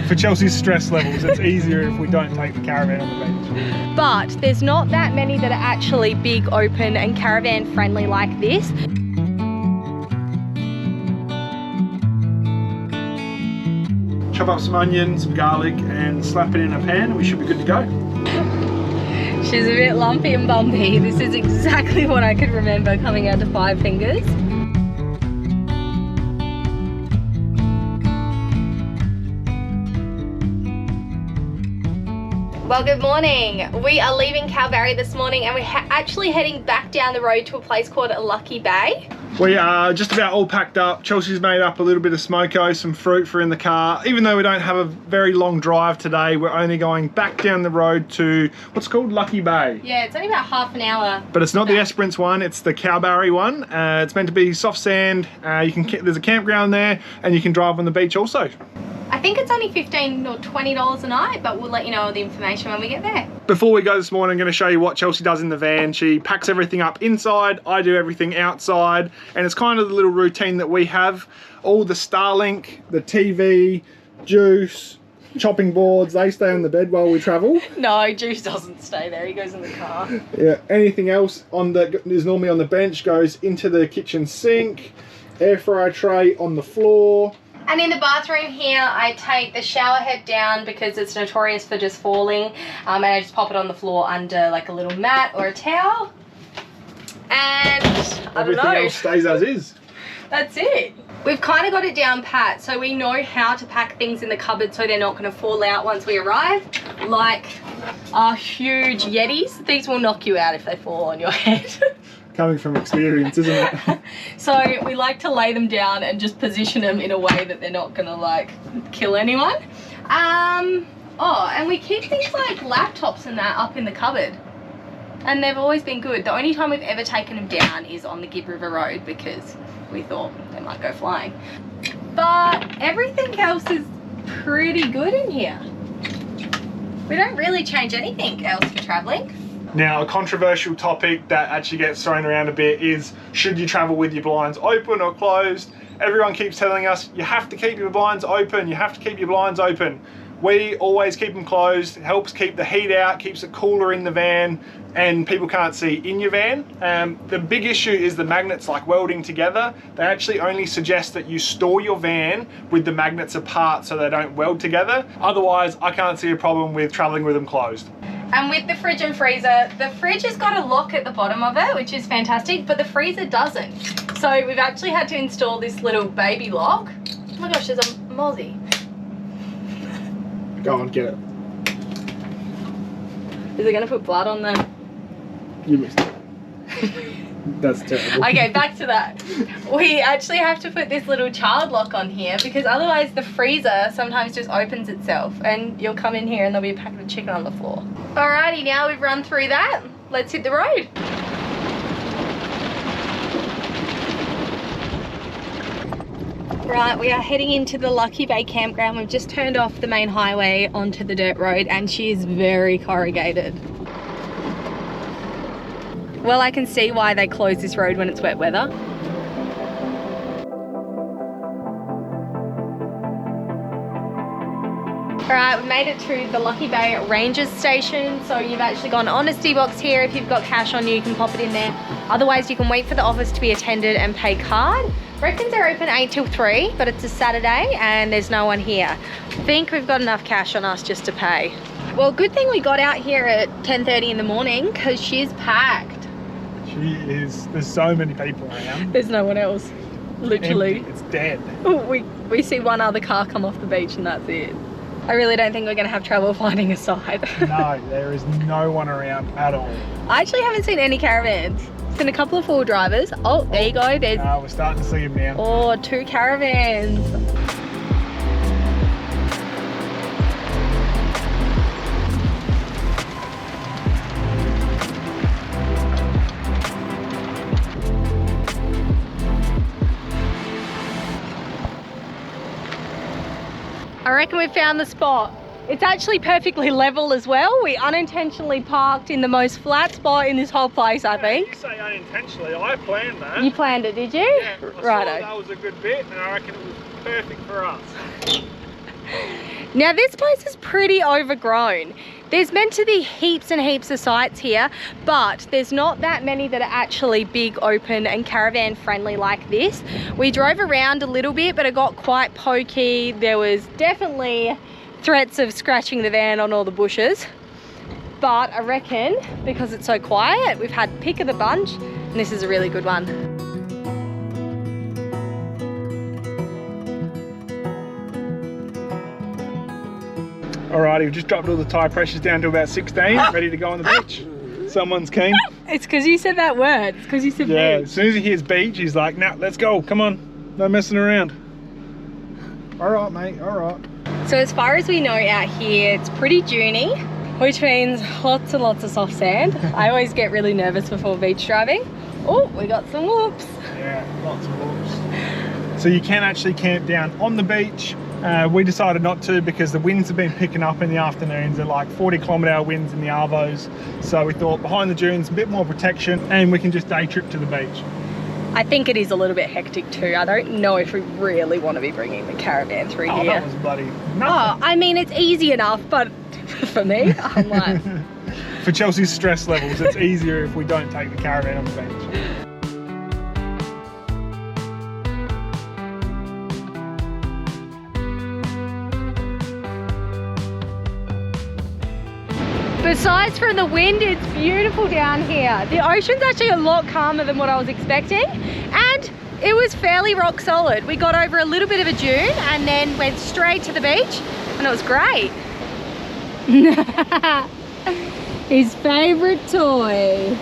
For Chelsea's stress levels, it's easier if we don't take the caravan on the beach. But there's not that many that are actually big, open and caravan friendly like this. Chop up some onion, some garlic and slap it in a pan and we should be good to go. She's a bit lumpy and bumpy. This is exactly what I could remember coming out to Five Fingers. Well, good morning. We are leaving Kalbarri this morning and we're actually heading back down the road to a place called Lucky Bay. We are just about all packed up. Chelsea's made up a little bit of smoko, some fruit for in the car. Even though we don't have a very long drive today, we're only going back down the road to what's called Lucky Bay. Yeah, it's only about half an hour. But it's not the Esperance one, it's the Kalbarri one. It's meant to be soft sand. There's a campground there and you can drive on the beach also. I think it's only $15 or $20 a night, but we'll let you know all the information when we get there. Before we go this morning, I'm going to show you what Chelsea does in the van. She packs everything up inside, I do everything outside, and it's kind of the little routine that we have. All the Starlink, the TV, juice, chopping boards, they stay on the bed while we travel. No, Juice doesn't stay there, he goes in the car. Yeah, anything else is normally on the bench goes into the kitchen sink, air fryer tray on the floor. And in the bathroom here, I take the shower head down because it's notorious for just falling. And I just pop it on the floor under like a little mat or a towel. And Everything else stays as is. That's it. We've kind of got it down pat, so we know how to pack things in the cupboard so they're not going to fall out once we arrive. Like our huge Yetis. These will knock you out if they fall on your head. Coming from experience, isn't it? So we like to lay them down and just position them in a way that they're not gonna like kill anyone. Oh, and we keep things like laptops and that up in the cupboard. And they've always been good. The only time we've ever taken them down is on the Gibb River Road because we thought they might go flying. But everything else is pretty good in here. We don't really change anything else for traveling. Now, a controversial topic that actually gets thrown around a bit is, should you travel with your blinds open or closed? Everyone keeps telling us, you have to keep your blinds open, you have to keep your blinds open. We always keep them closed. It helps keep the heat out, keeps it cooler in the van, and people can't see in your van. The big issue is the magnets like welding together. They actually only suggest that you store your van with the magnets apart so they don't weld together. Otherwise, I can't see a problem with traveling with them closed. And with the fridge and freezer, the fridge has got a lock at the bottom of it, which is fantastic, but the freezer doesn't. So we've actually had to install this little baby lock. Oh my gosh, there's a mozzie. Go on, get it. Is it gonna put blood on them? You missed it. That's terrible. Okay, back to that. We actually have to put this little child lock on here because otherwise the freezer sometimes just opens itself and you'll come in here and there'll be a packet of chicken on the floor. Alrighty, now we've run through that, let's hit the road. Right, we are heading into the Lucky Bay campground. We've just turned off the main highway onto the dirt road and she is very corrugated. Well, I can see why they close this road when it's wet weather. Alright, we've made it to the Lucky Bay Rangers station. So you've actually got an honesty box here. If you've got cash on you, you can pop it in there. Otherwise, you can wait for the office to be attended and pay card. Reckons they're open 8 till 3, but it's a Saturday and there's no one here. I think we've got enough cash on us just to pay. Well, good thing we got out here at 10:30 in the morning because she's packed. She is, there's so many people around. There's no one else, literally. Empty. It's dead. We see one other car come off the beach and that's it. I really don't think we're going to have trouble finding a side. No, there is no one around at all. I actually haven't seen any caravans. Seen a couple of 4 drivers. Oh, there you go. There's. We're starting to see them now. Oh, 2 caravans. I reckon we found the spot. It's actually perfectly level as well. We unintentionally parked in the most flat spot in this whole place, I think. You say unintentionally, I planned that. You planned it, did you? Yeah, I Righto. saw that was a good bit and I reckon it was perfect for us. Now this place is pretty overgrown. There's meant to be heaps and heaps of sites here, but there's not that many that are actually big, open and caravan friendly like this. We drove around a little bit, but it got quite pokey. There was definitely threats of scratching the van on all the bushes. But I reckon because it's so quiet, we've had pick of the bunch and this is a really good one. Alrighty, we've just dropped all the tyre pressures down to about 16, ready to go on the beach. Someone's keen. It's because you said that word. It's because you said yeah, beach. As soon as he hears beach, he's like, nah, let's go, come on. No messing around. Alright, mate, alright. So as far as we know out here, it's pretty duney, which means lots and lots of soft sand. I always get really nervous before beach driving. Oh, we got some whoops. Yeah, lots of whoops. So you can actually camp down on the beach. We decided not to because the winds have been picking up in the afternoons. They're like 40-kilometre-hour winds in the arvos. So we thought behind the dunes, a bit more protection, and we can just day trip to the beach. I think it is a little bit hectic too. I don't know if we really want to be bringing the caravan through here. That was bloody nothing. Oh, I mean, it's easy enough, but for me, I'm like... For Chelsea's stress levels, it's easier if we don't take the caravan on the beach. Besides from the wind, it's beautiful down here. The ocean's actually a lot calmer than what I was expecting, and it was fairly rock solid. We got over a little bit of a dune and then went straight to the beach, and it was great. His favorite toy.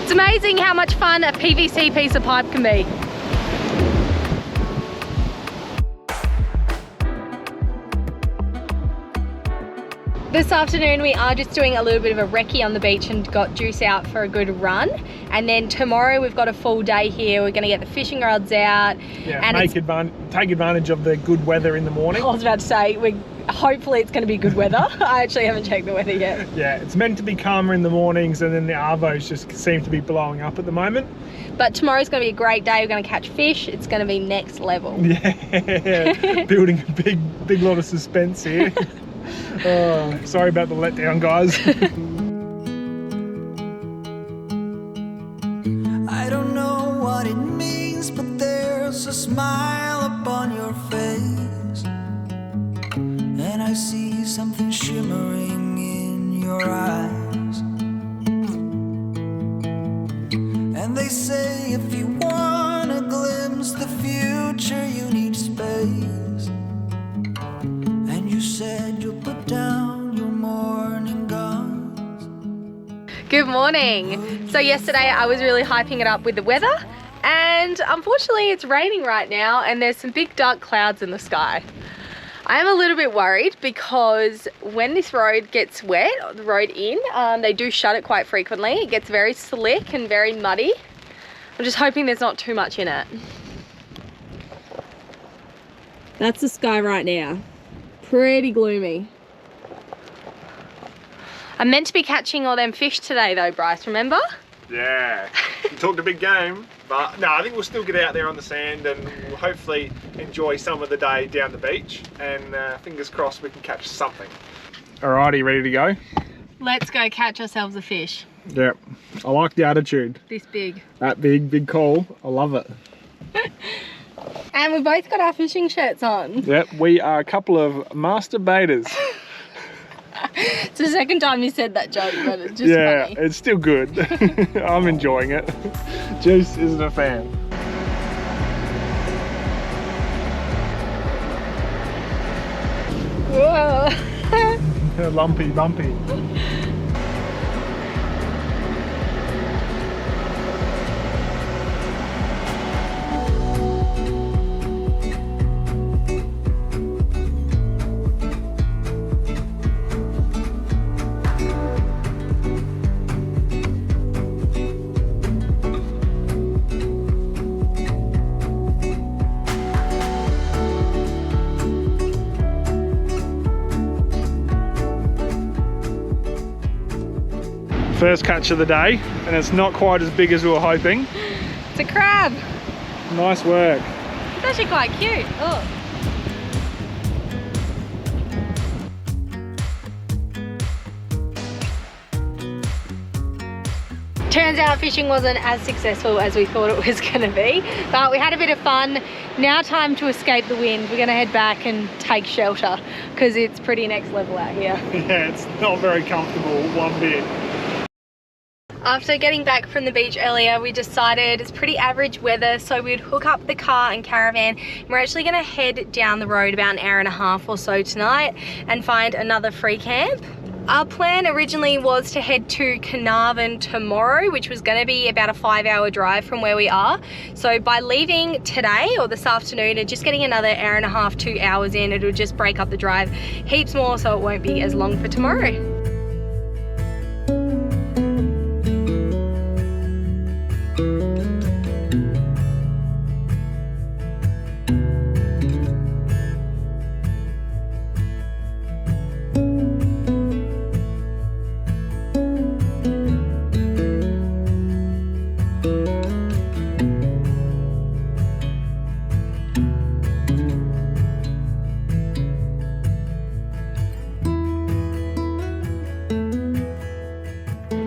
It's amazing how much fun a PVC piece of pipe can be. This afternoon we are just doing a little bit of a recce on the beach and got Juice out for a good run. And then tomorrow we've got a full day here. We're going to get the fishing rods out. Yeah, and take advantage of the good weather in the morning. I was about to say, hopefully it's going to be good weather. I actually haven't checked the weather yet. Yeah, it's meant to be calmer in the mornings, and then the arvos just seem to be blowing up at the moment. But tomorrow's going to be a great day. We're going to catch fish. It's going to be next level. Yeah, building a big lot of suspense here. Oh, sorry about the letdown, guys. I don't know what it means, but there's a smile upon your face, and I see something shimmering in your eyes. And they say if you want to glimpse the future, you need space. And you said you'll put down your morning guns. Good morning. So yesterday I was really hyping it up with the weather, and unfortunately it's raining right now and there's some big dark clouds in the sky. I am a little bit worried because when this road gets wet, the road in, they do shut it quite frequently. It gets very slick and very muddy. I'm just hoping there's not too much in it. That's the sky right now. Pretty gloomy. I'm meant to be catching all them fish today though, Bryce, remember? Yeah, you talked a big game, but no, I think we'll still get out there on the sand and we'll hopefully enjoy some of the day down the beach, and fingers crossed we can catch something. Alrighty, ready to go? Let's go catch ourselves a fish. Yep, I like the attitude. This big. That big call, I love it. And we both got our fishing shirts on. Yep, we are a couple of master baiters. It's the second time you said that joke, but it's just funny. It's still good. I'm enjoying it. Juice isn't a fan. Whoa. Lumpy, bumpy. First catch of the day, and it's not quite as big as we were hoping. It's a crab. Nice work. It's actually quite cute. Oh. Turns out fishing wasn't as successful as we thought it was going to be, but we had a bit of fun. Now time to escape the wind. We're going to head back and take shelter because it's pretty next level out here. Yeah, it's not very comfortable one bit. After getting back from the beach earlier, we decided it's pretty average weather, so we'd hook up the car and caravan. We're actually going to head down the road about an hour and a half or so tonight and find another free camp. Our plan originally was to head to Carnarvon tomorrow, which was going to be about a 5-hour drive from where we are. So by leaving today or this afternoon and just getting another hour and a half, 2 hours in, it'll just break up the drive heaps more, so it won't be as long for tomorrow.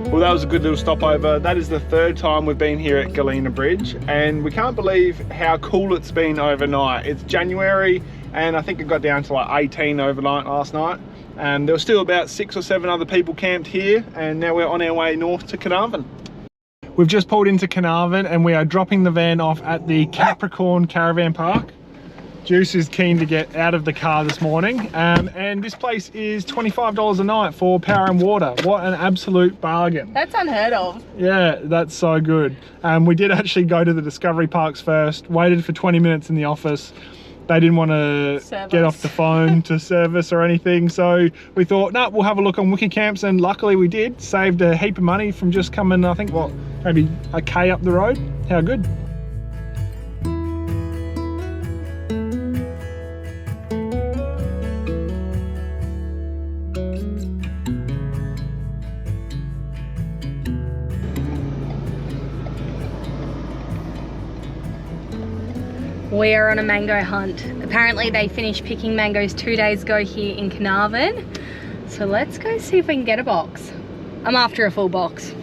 Well, that was a good little stopover. That is the third time we've been here at Galena Bridge, and we can't believe how cool it's been overnight. It's January, and I think it got down to like 18 overnight last night. And there were still about 6 or 7 other people camped here, and now we're on our way north to Carnarvon. We've just pulled into Carnarvon, and we are dropping the van off at the Capricorn Caravan Park. Juice is keen to get out of the car this morning, and this place is $25 a night for power and water. What an absolute bargain. That's unheard of. Yeah, that's so good. We did actually go to the Discovery Parks first, waited for 20 minutes in the office. They didn't want to get off the phone to service or anything, so we thought, no, we'll have a look on Wiki Camps, and luckily we did. Saved a heap of money from just coming, I think, what, maybe a K up the road. How good. We are on a mango hunt. Apparently they finished picking mangoes 2 days ago here in Carnarvon. So let's go see if we can get a box. I'm after a full box.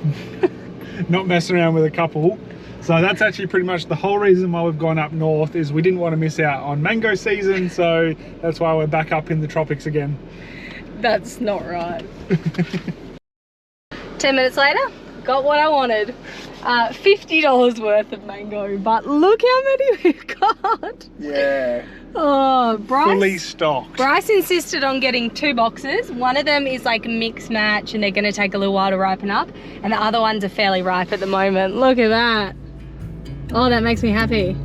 Not messing around with a couple. So that's actually pretty much the whole reason why we've gone up north, is we didn't want to miss out on mango season, so that's why we're back up in the tropics again. That's not right. 10 minutes later, got what I wanted. $50 worth of mango, but look how many we've got. Yeah. Oh, Bryce. Fully stocked. Bryce insisted on getting 2 boxes. One of them is like a mix match and they're going to take a little while to ripen up. And the other ones are fairly ripe at the moment. Look at that. Oh, that makes me happy.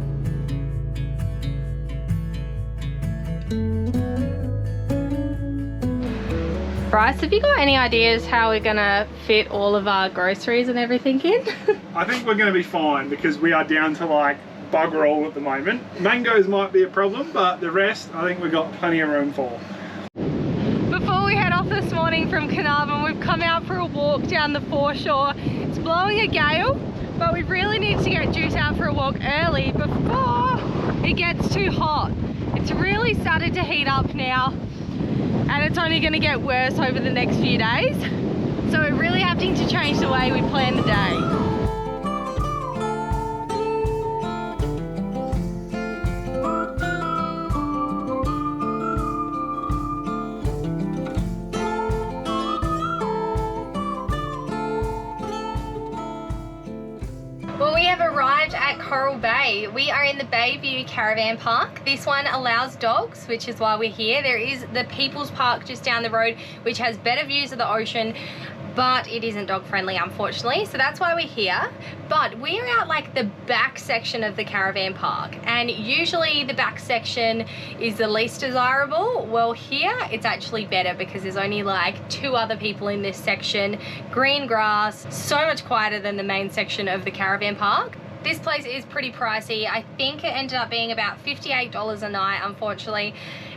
Bryce, have you got any ideas how we're gonna fit all of our groceries and everything in? I think we're gonna be fine because we are down to like bugger all at the moment. Mangoes might be a problem, but the rest I think we've got plenty of room for. Before we head off this morning from Carnarvon, we've come out for a walk down the foreshore. It's blowing a gale, but we really need to get Juice out for a walk early before it gets too hot. It's really started to heat up now, and it's only going to get worse over the next few days. So we're really having to change the way we plan the day. Well, we have arrived at Coral Bay. We are in the Bayview Caravan Park. This one allows dogs, which is why we're here. There is the People's Park just down the road, which has better views of the ocean, but it isn't dog friendly, unfortunately. So that's why we're here. But we're out like the back section of the caravan park, and usually the back section is the least desirable. Well, here it's actually better because there's only like 2 other people in this section, green grass, so much quieter than the main section of the caravan park. This place is pretty pricey. I think it ended up being about $58 a night, unfortunately,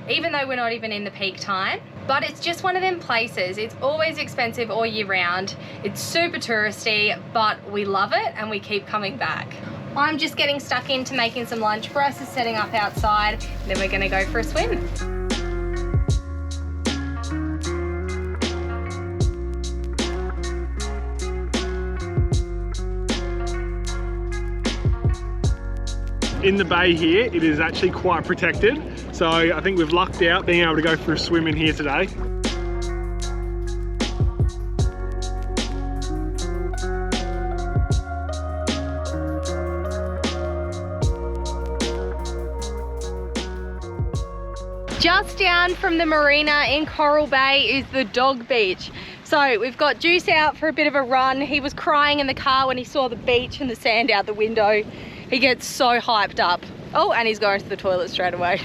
even though we're not even in the peak time. But it's just one of them places. It's always expensive all year round. It's super touristy, but we love it and we keep coming back. I'm just getting stuck into making some lunch. Bryce is setting up outside, and then we're gonna go for a swim. In the bay here, it is actually quite protected. So I think we've lucked out being able to go for a swim in here today. Just down from the marina in Coral Bay is the dog beach. So we've got Juice out for a bit of a run. He was crying in the car when he saw the beach and the sand out the window. He gets so hyped up. Oh, and he's going to the toilet straight away.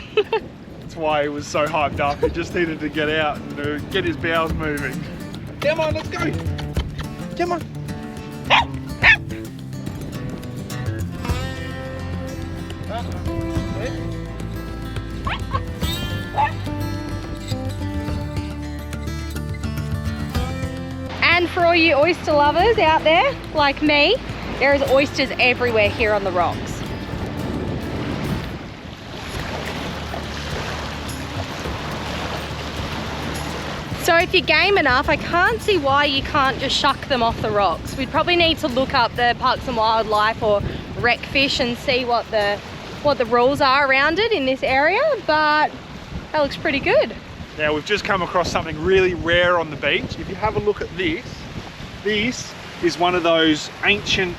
That's why he was so hyped up. He just needed to get out and get his bowels moving. Come on, let's go. Come on. And for all you oyster lovers out there, like me, there is oysters everywhere here on the rocks. So if you're game enough, I can't see why you can't just shuck them off the rocks. We'd probably need to look up the Parks and Wildlife or Rec Fish and see what the rules are around it in this area, but that looks pretty good. Now we've just come across something really rare on the beach. If you have a look at this is one of those ancient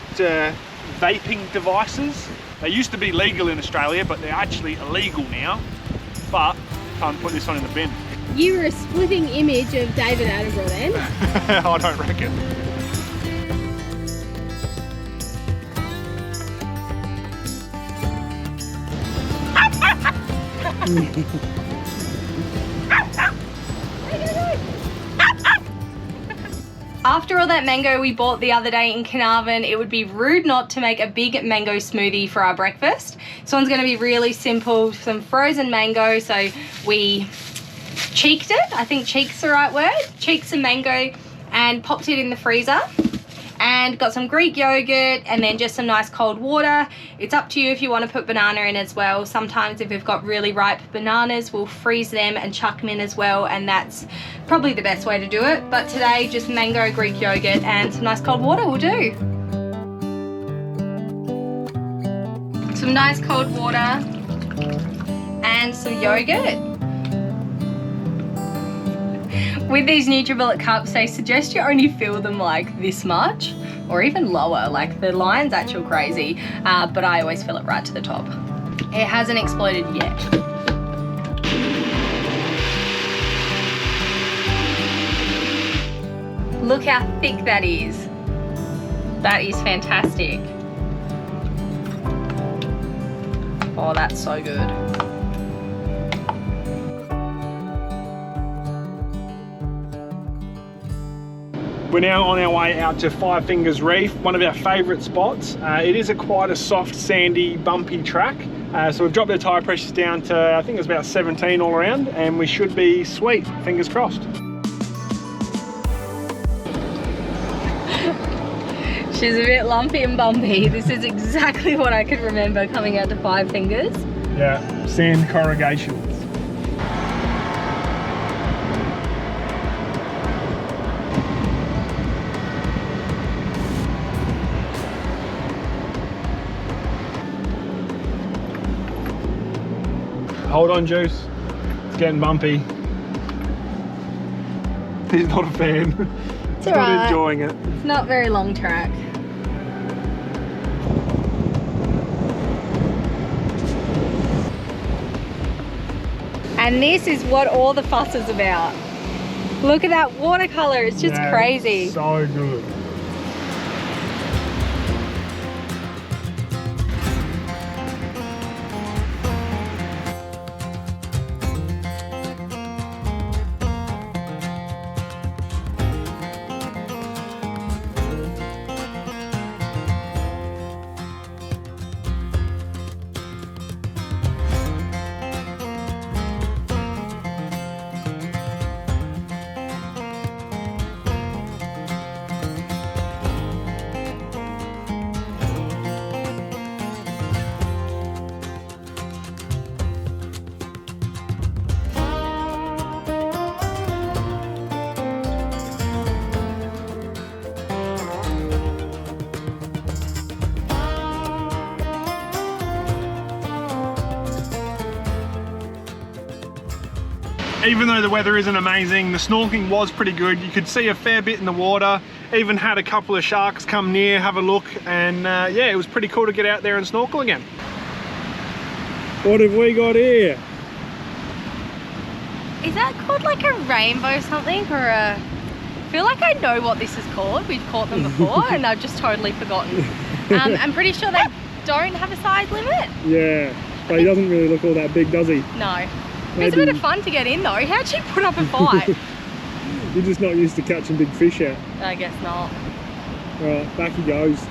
vaping devices. They used to be legal in Australia, but they're actually illegal now. But can't put this one in the bin. You were a splitting image of David Attenborough then. I don't reckon. After all that mango we bought the other day in Carnarvon, it would be rude not to make a big mango smoothie for our breakfast. This one's going to be really simple, some frozen mango. So we cheeked it, I think cheek's the right word, cheeked some mango and popped it in the freezer. And got some Greek yogurt and then just some nice cold water. It's up to you if you want to put banana in as well. Sometimes if we've got really ripe bananas, we'll freeze them and chuck them in as well, and that's probably the best way to do it. But today, just mango, Greek yogurt and some nice cold water will do. Some nice cold water and some yogurt. With these NutriBullet cups, they suggest you only fill them like this much or even lower. Like the line's actual crazy, but I always fill it right to the top. It hasn't exploded yet. Look how thick that is. That is fantastic. Oh, that's so good. We're now on our way out to Five Fingers Reef, one of our favourite spots. It is quite a soft, sandy, bumpy track. So we've dropped our tyre pressures down to, I think it's about 17 all around, and we should be sweet, fingers crossed. She's a bit lumpy and bumpy. This is exactly what I could remember coming out to Five Fingers. Yeah, sand corrugations. Hold on, Juice. It's getting bumpy. He's not a fan. It's He's all right. not enjoying it. It's not very long track. And this is what all the fuss is about. Look at that watercolor, it's just crazy. So good. Even though the weather isn't amazing, the snorkeling was pretty good. You could see a fair bit in the water. Even had a couple of sharks come near, have a look, and yeah, it was pretty cool to get out there and snorkel again. What have we got here? Is that called like a rainbow something, or a... I feel like I know what this is called. We've caught them before and I've just totally forgotten. I'm pretty sure they don't have a size limit. Yeah, but he doesn't really look all that big, does he? No. It's a bit of fun to get in though. How'd she put up a fight? You're just not used to catching big fish out. I guess not. Right, back he goes.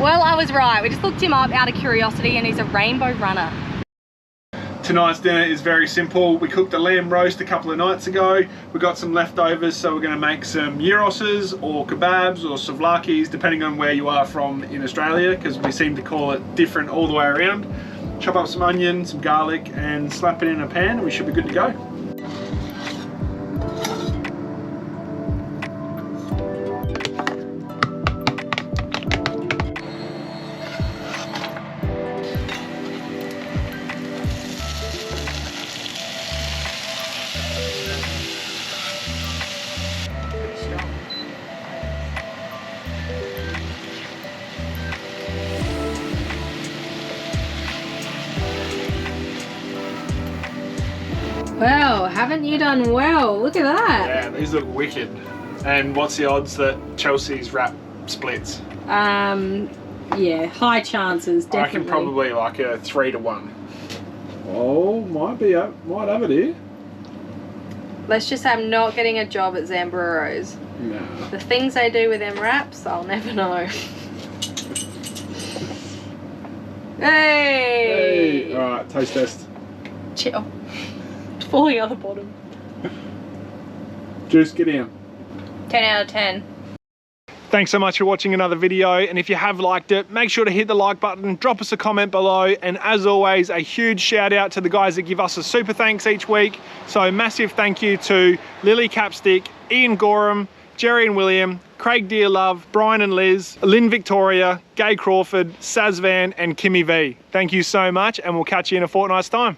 Well, I was right. We just looked him up out of curiosity and he's a rainbow runner. Tonight's dinner is very simple. We cooked a lamb roast a couple of nights ago. We got some leftovers, so we're going to make some gyros or kebabs or souvlaki's, depending on where you are from in Australia, because we seem to call it different all the way around. Chop up some onion, some garlic, and slap it in a pan, and we should be good to go. Wow, haven't you done well? Look at that. Yeah, these look wicked. And what's the odds that Chelsea's wrap splits? Yeah, high chances, definitely. I reckon probably like a 3 to 1. Oh, might have it here. Let's just say I'm not getting a job at Zambroro's. No. The things they do with them wraps, I'll never know. Hey! Alright, taste test. Chill. It's falling out the bottom. Juice, get in. 10 out of 10. Thanks so much for watching another video, and if you have liked it, make sure to hit the like button, drop us a comment below, and as always, a huge shout out to the guys that give us a super thanks each week. So massive thank you to Lily Capstick, Ian Gorham, Jerry and William, Craig Dearlove, Brian and Liz, Lynn Victoria, Gay Crawford, Saz Van, and Kimmy V. Thank you so much, and we'll catch you in a fortnight's time.